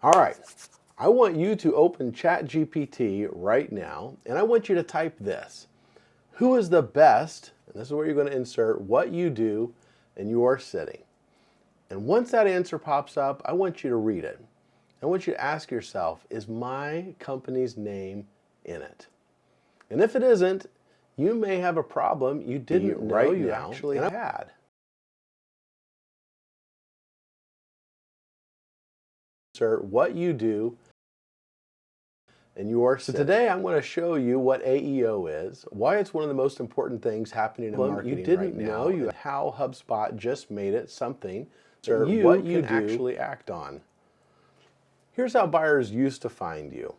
All right, I want you to open ChatGPT right now, and I want you to type this. Who is the best, and this is where you're going to insert what you do in your city. And once that answer pops up, I want you to read it. I want you to ask yourself, is my company's name in it? And if it isn't, you may have a problem you didn't know you actually had. Insert what you do in your city. So today I'm going to show you what AEO is, why it's one of the most important things happening in marketing you didn't know, and how HubSpot just made it something that you can actually act on. Here's how buyers used to find you.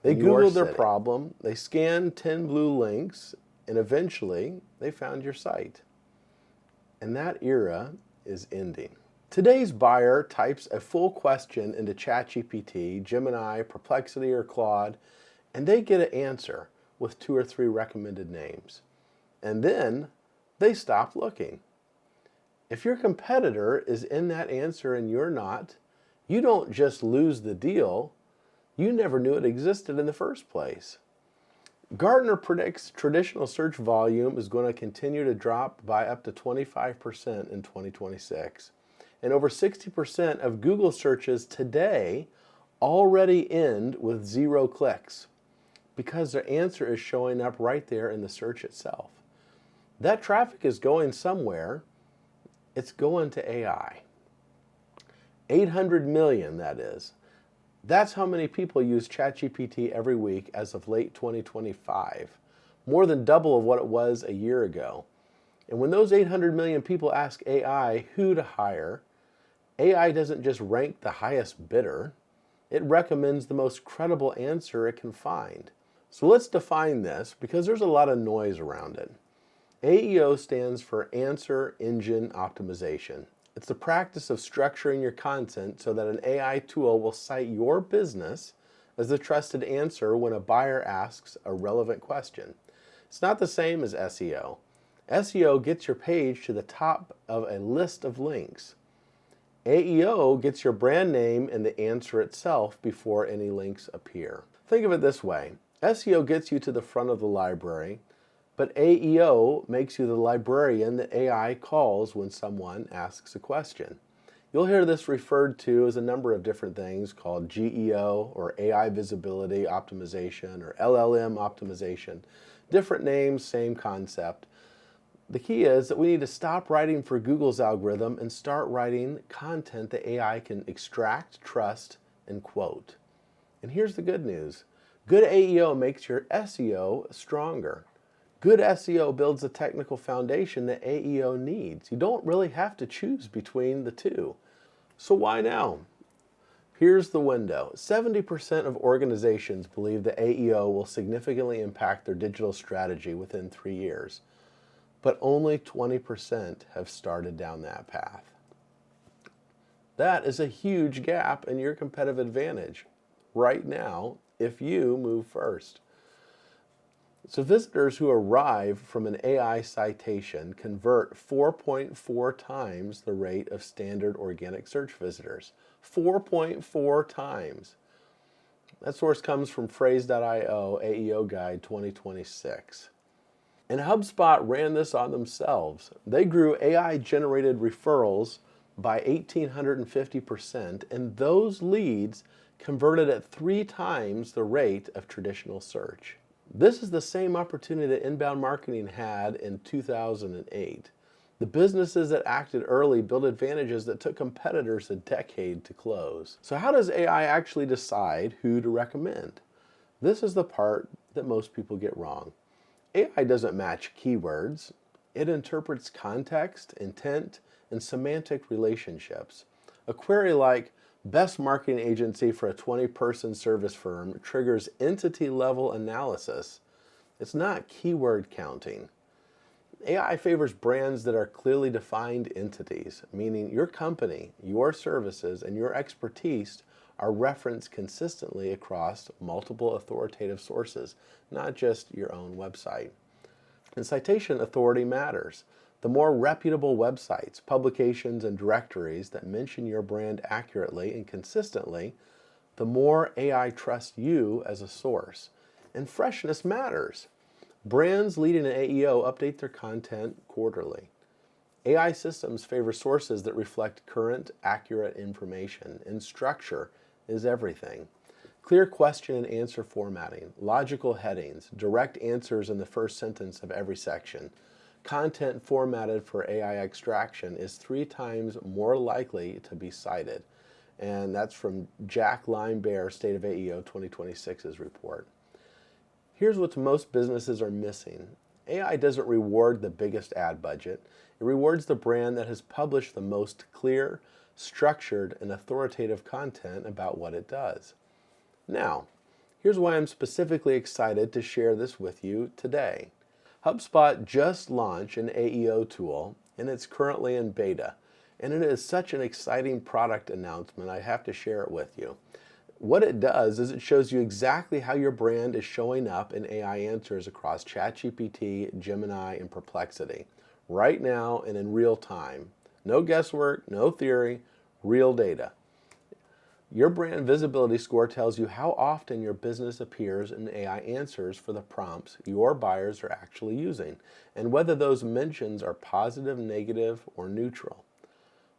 They Googled their problem, they scanned 10 blue links, and eventually they found your site. And that era is ending. Today's buyer types a full question into ChatGPT, Gemini, Perplexity, or Claude, and they get an answer with 2 or 3 recommended names. And then they stop looking. If your competitor is in that answer and you're not, you don't just lose the deal, you never knew it existed in the first place. Gartner predicts traditional search volume is going to continue to drop by up to 25% in 2026. And over 60% of Google searches today already end with 0 clicks because their answer is showing up right there in the search itself. That traffic is going somewhere. It's going to AI. 800 million, that is. That's how many people use ChatGPT every week as of late 2025, more than double of what it was a year ago. And when those 800 million people ask AI who to hire, AI doesn't just rank the highest bidder, it recommends the most credible answer it can find. So let's define this because there's a lot of noise around it. AEO stands for Answer Engine Optimization. It's the practice of structuring your content so that an AI tool will cite your business as the trusted answer when a buyer asks a relevant question. It's not the same as SEO. SEO gets your page to the top of a list of links. AEO gets your brand name and the answer itself before any links appear. Think of it this way. SEO gets you to the front of the library, but AEO makes you the librarian that AI calls when someone asks a question. You'll hear this referred to as a number of different things called GEO or AI Visibility Optimization or LLM Optimization. Different names, same concept. The key is that we need to stop writing for Google's algorithm and start writing content that AI can extract, trust, and quote. And here's the good news. Good AEO makes your SEO stronger. Good SEO builds a technical foundation that AEO needs. You don't really have to choose between the two. So why now? Here's the window. 70% of organizations believe that AEO will significantly impact their digital strategy within 3 years, but only 20% have started down that path. That is a huge gap in your competitive advantage right now if you move first. So visitors who arrive from an AI citation convert 4.4 times the rate of standard organic search visitors. 4.4 times. That source comes from Phrase.io AEO Guide 2026. And HubSpot ran this on themselves. They grew AI-generated referrals by 1,850%, and those leads converted at 3 times the rate of traditional search. This is the same opportunity that inbound marketing had in 2008. The businesses that acted early built advantages that took competitors a decade to close. So how does AI actually decide who to recommend? This is the part that most people get wrong. AI doesn't match keywords. It interprets context, intent, and semantic relationships. A query like, best marketing agency for a 20-person service firm triggers entity-level analysis. It's not keyword counting. AI favors brands that are clearly defined entities, meaning your company, your services, and your expertise are referenced consistently across multiple authoritative sources, not just your own website. And citation authority matters. The more reputable websites, publications, and directories that mention your brand accurately and consistently, the more AI trusts you as a source. And freshness matters. Brands leading an AEO update their content quarterly. AI systems favor sources that reflect current, accurate information, and structure is everything. Clear question and answer formatting, logical headings, direct answers in the first sentence of every section. Content formatted for AI extraction is 3 times more likely to be cited. And that's from Jack Limebear, State of AEO 2026's report. Here's what most businesses are missing. AI doesn't reward the biggest ad budget. It rewards the brand that has published the most clear, structured, and authoritative content about what it does. Now, here's why I'm specifically excited to share this with you today. HubSpot just launched an AEO tool, and it's currently in beta. And it is such an exciting product announcement, I have to share it with you. What it does is it shows you exactly how your brand is showing up in AI answers across ChatGPT, Gemini, and Perplexity, right now and in real time. No guesswork, no theory, real data. Your brand visibility score tells you how often your business appears in AI answers for the prompts your buyers are actually using, and whether those mentions are positive, negative, or neutral.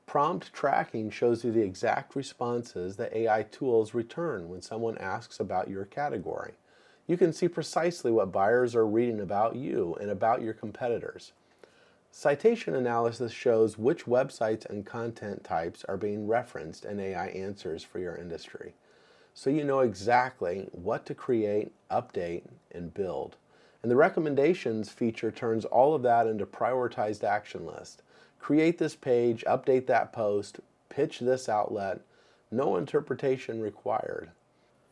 Prompt tracking shows you the exact responses that AI tools return when someone asks about your category. You can see precisely what buyers are reading about you and about your competitors. Citation analysis shows which websites and content types are being referenced in AI answers for your industry, so you know exactly what to create, update, and build. And the recommendations feature turns all of that into prioritized action list. Create this page, update that post, pitch this outlet, no interpretation required.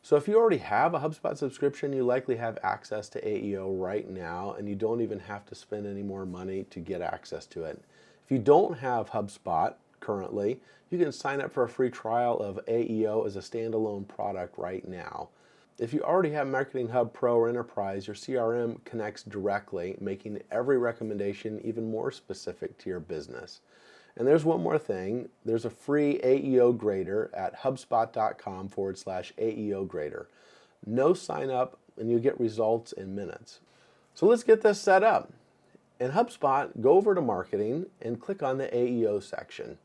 So if you already have a HubSpot subscription, you likely have access to AEO right now, and you don't even have to spend any more money to get access to it. If you don't have HubSpot currently, you can sign up for a free trial of AEO as a standalone product right now. If you already have Marketing Hub Pro or Enterprise, your CRM connects directly, making every recommendation even more specific to your business. And there's one more thing. There's a free AEO grader at hubspot.com/AEO grader. No sign up and you get results in minutes. So let's get this set up. In HubSpot, go over to Marketing and click on the AEO section.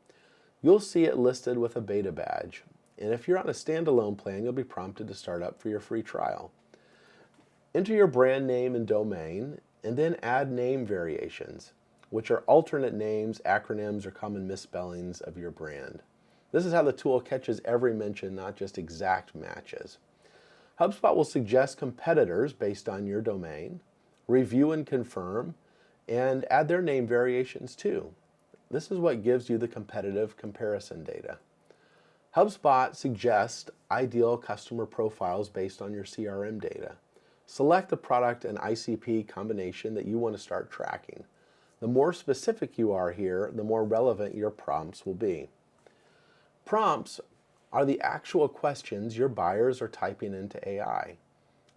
You'll see it listed with a beta badge. And if you're on a standalone plan, you'll be prompted to start up for your free trial. Enter your brand name and domain, and then add name variations, which are alternate names, acronyms, or common misspellings of your brand. This is how the tool catches every mention, not just exact matches. HubSpot will suggest competitors based on your domain, review and confirm, and add their name variations too. This is what gives you the competitive comparison data. HubSpot suggests ideal customer profiles based on your CRM data. Select the product and ICP combination that you want to start tracking. The more specific you are here, the more relevant your prompts will be. Prompts are the actual questions your buyers are typing into AI.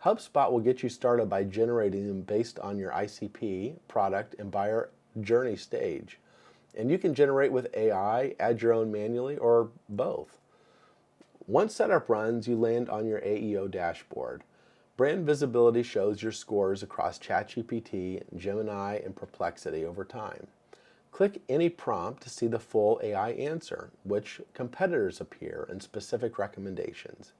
HubSpot will get you started by generating them based on your ICP, product, and buyer journey stage. And you can generate with AI, add your own manually, or both. Once setup runs, you land on your AEO dashboard. Brand visibility shows your scores across ChatGPT, Gemini, and Perplexity over time. Click any prompt to see the full AI answer, which competitors appear, and specific recommendations.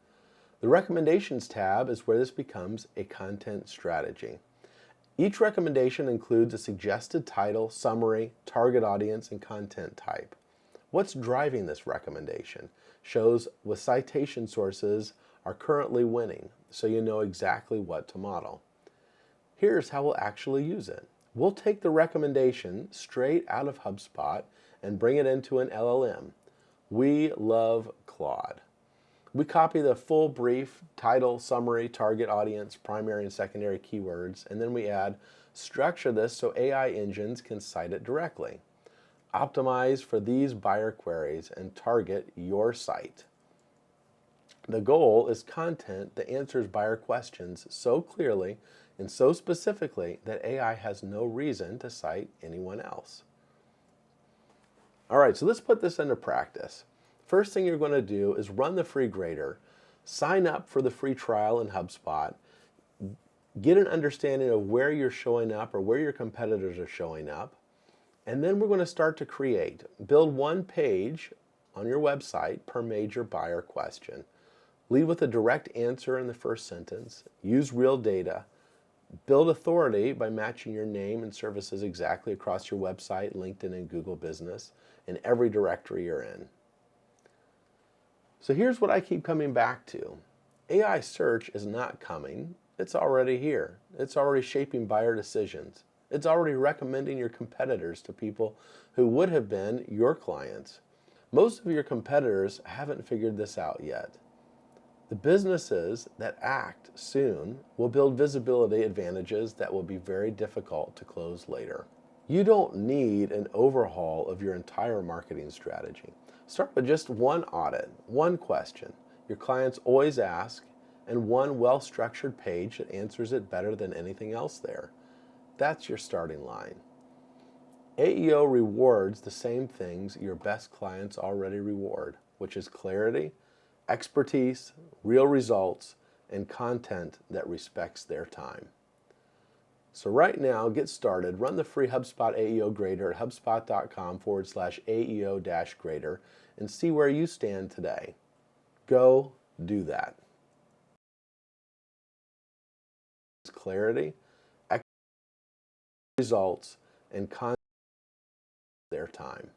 The Recommendations tab is where this becomes a content strategy. Each recommendation includes a suggested title, summary, target audience, and content type. What's driving this recommendation? Shows with citation sources are currently winning, so you know exactly what to model. Here's how we'll actually use it. We'll take the recommendation straight out of HubSpot and bring it into an LLM. We love Claude. We copy the full brief, title, summary, target audience, primary and secondary keywords, and then we add, structure this so AI engines can cite it directly. Optimize for these buyer queries and target your site. The goal is content that answers buyer questions so clearly and so specifically that AI has no reason to cite anyone else. All right, so let's put this into practice. First thing you're going to do is run the free grader. Sign up for the free trial in HubSpot. Get an understanding of where you're showing up or where your competitors are showing up. And then we're going to start to create. Build one page on your website per major buyer question. Lead with a direct answer in the first sentence. Use real data. Build authority by matching your name and services exactly across your website, LinkedIn, and Google Business in every directory you're in. So here's what I keep coming back to. AI search is not coming. It's already here. It's already shaping buyer decisions. It's already recommending your competitors to people who would have been your clients. Most of your competitors haven't figured this out yet. The businesses that act soon will build visibility advantages that will be very difficult to close later. You don't need an overhaul of your entire marketing strategy. Start with just one audit, one question your clients always ask, and one well-structured page that answers it better than anything else there. That's your starting line. AEO rewards the same things your best clients already reward, which is clarity, expertise, real results, and content that respects their time. So right now, get started. Run the free HubSpot AEO grader at hubspot.com/AEO-grader and see where you stand today. Go do that. Clarity, results, and content their time.